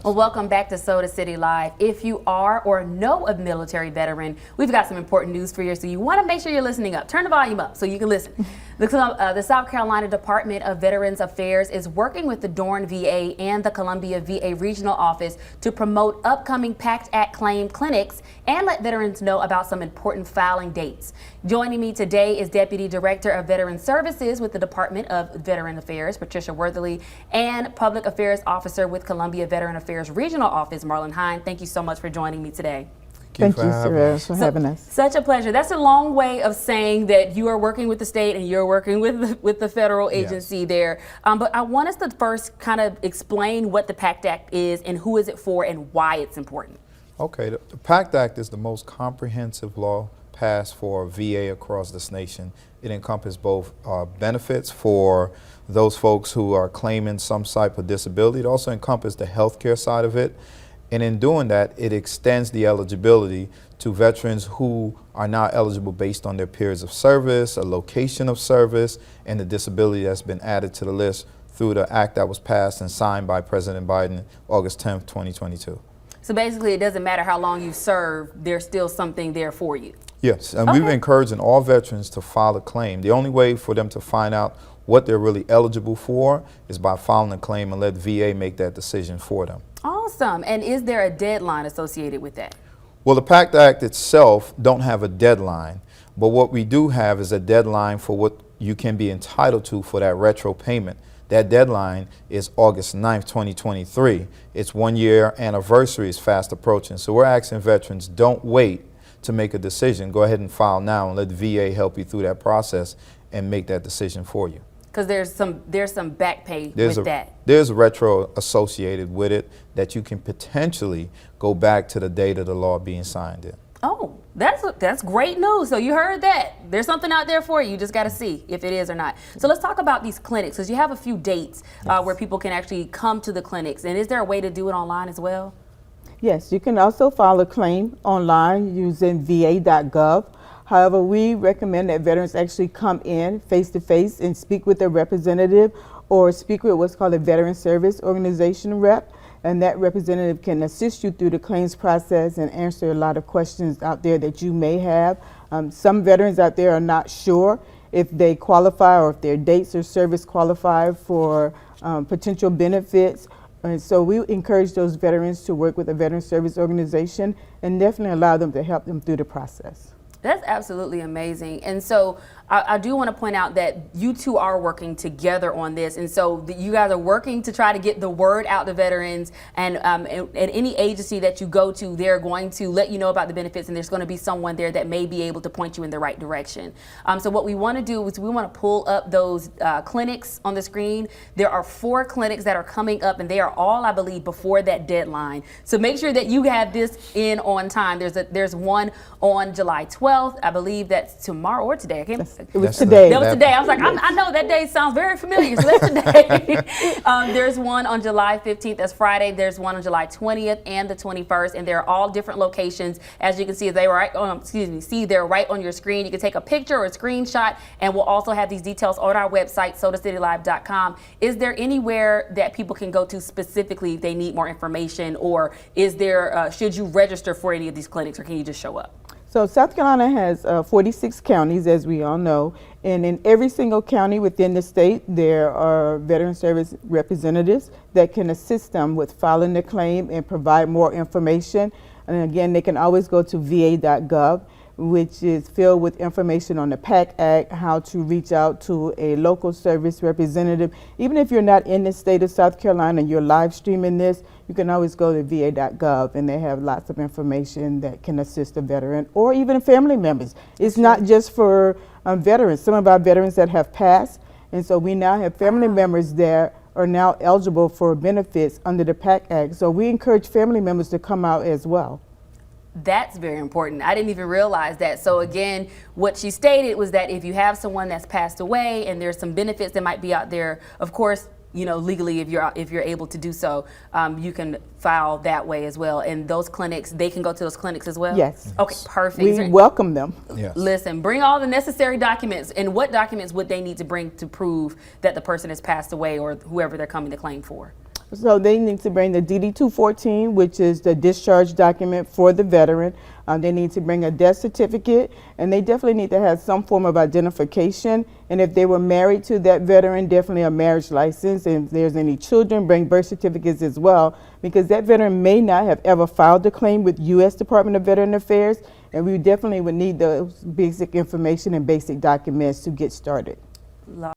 Well, welcome back to Soda City Live. If you are or know a military veteran, we've got some important news for you, so you want to make sure you're listening up. Turn the volume up so you can listen. The South Carolina Department of Veterans Affairs is working with the Dorn VA and the Columbia VA Regional Office to promote upcoming Pact Act claim clinics and let veterans know about some important filing dates. Joining me today is Deputy Director of Veteran Services with the Department of Veteran Affairs, Patricia Worthley, and Public Affairs Officer with Columbia Veteran Affairs Regional Office, Marlon Hine. Thank you so much for joining me today. Thank you, Sarah, for having us. Such a pleasure. That's a long way of saying that you are working with the state and you're working with the federal agency there. But I want us to first kind of explain what the Pact Act is and who is it for and why it's important. Okay, the Pact Act is the most comprehensive law passed for VA across this nation. It encompasses both benefits for those folks who are claiming some type of disability. It also encompasses the healthcare side of it. And in doing that, it extends the eligibility to veterans who are now eligible based on their periods of service, a location of service, and the disability that's been added to the list through the act that was passed and signed by President Biden August 10th, 2022. So basically, it doesn't matter how long you serve, there's still something there for you. Yes, and we've encouraging all veterans to file a claim. The only way for them to find out what they're really eligible for is by filing a claim and let VA make that decision for them. Awesome. And is there a deadline associated with that? Well, the Pact Act itself don't have a deadline, but what we do have is a deadline for what you can be entitled to for that retro payment. That deadline is August 9th, 2023. Its 1 year anniversary is fast approaching. So we're asking veterans, don't wait to make a decision. Go ahead and file now and let VA help you through that process and make that decision for you. Because there's some back pay with that. There's a retro associated with it that you can potentially go back to the date of the law being signed in. Oh, that's great news. So you heard that. There's something out there for you. You just got to see if it is or not. So let's talk about these clinics, because you have a few dates where people can actually come to the clinics. And is there a way to do it online as well? Yes, you can also file a claim online using va.gov. However, we recommend that veterans actually come in face-to-face and speak with a representative or speak with what's called a Veteran Service Organization rep, and that representative can assist you through the claims process and answer a lot of questions out there that you may have. Some veterans out there are not sure if they qualify or if their dates or service qualify for potential benefits. And so we encourage those veterans to work with a Veteran Service Organization and definitely allow them to help them through the process. That's absolutely amazing. And so I do want to point out that you two are working together on this. And so you guys are working to try to get the word out to veterans. And at any agency that you go to, they're going to let you know about the benefits. And there's going to be someone there that may be able to point you in the right direction. So what we want to do is we want to pull up those clinics on the screen. There are 4 clinics that are coming up, and they are all, I believe, before that deadline. So make sure that you have this in on time. There's one on July 12th. I believe that's tomorrow or today. I can't. It was today. That was today. I was like, I know that day sounds very familiar. So that's today. There's one on July 15th. That's Friday. There's one on July 20th and the 21st, and they're all different locations. As you can see, they're right on your screen. You can take a picture or a screenshot, and we'll also have these details on our website, sodacitylive.com. Is there anywhere that people can go to specifically if they need more information, or is there should you register for any of these clinics, or can you just show up? So South Carolina has 46 counties, as we all know, and in every single county within the state, there are Veteran Service representatives that can assist them with filing the claim and provide more information. And again, they can always go to va.gov, which is filled with information on the Pact Act, how to reach out to a local service representative. Even if you're not in the state of South Carolina and you're live streaming this, you can always go to va.gov, and they have lots of information that can assist a veteran or even family members. It's not just for veterans. Some of our veterans that have passed, and so we now have family members that are now eligible for benefits under the Pact Act. So we encourage family members to come out as well. That's very important. I didn't even realize that. So again, what she stated was that if you have someone that's passed away and there's some benefits that might be out there, of course, you know, legally, if you're able to do so, you can file that way as well. And those clinics, they can go to those clinics as well? Yes. Okay, perfect. We welcome them. Yes. Listen, bring all the necessary documents. And what documents would they need to bring to prove that the person has passed away or whoever they're coming to claim for? So they need to bring the DD-214, which is the discharge document for the veteran. They need to bring a death certificate, and they definitely need to have some form of identification. And if they were married to that veteran, definitely a marriage license. And if there's any children, bring birth certificates as well, because that veteran may not have ever filed a claim with U.S. Department of Veteran Affairs, and we definitely would need those basic information and basic documents to get started.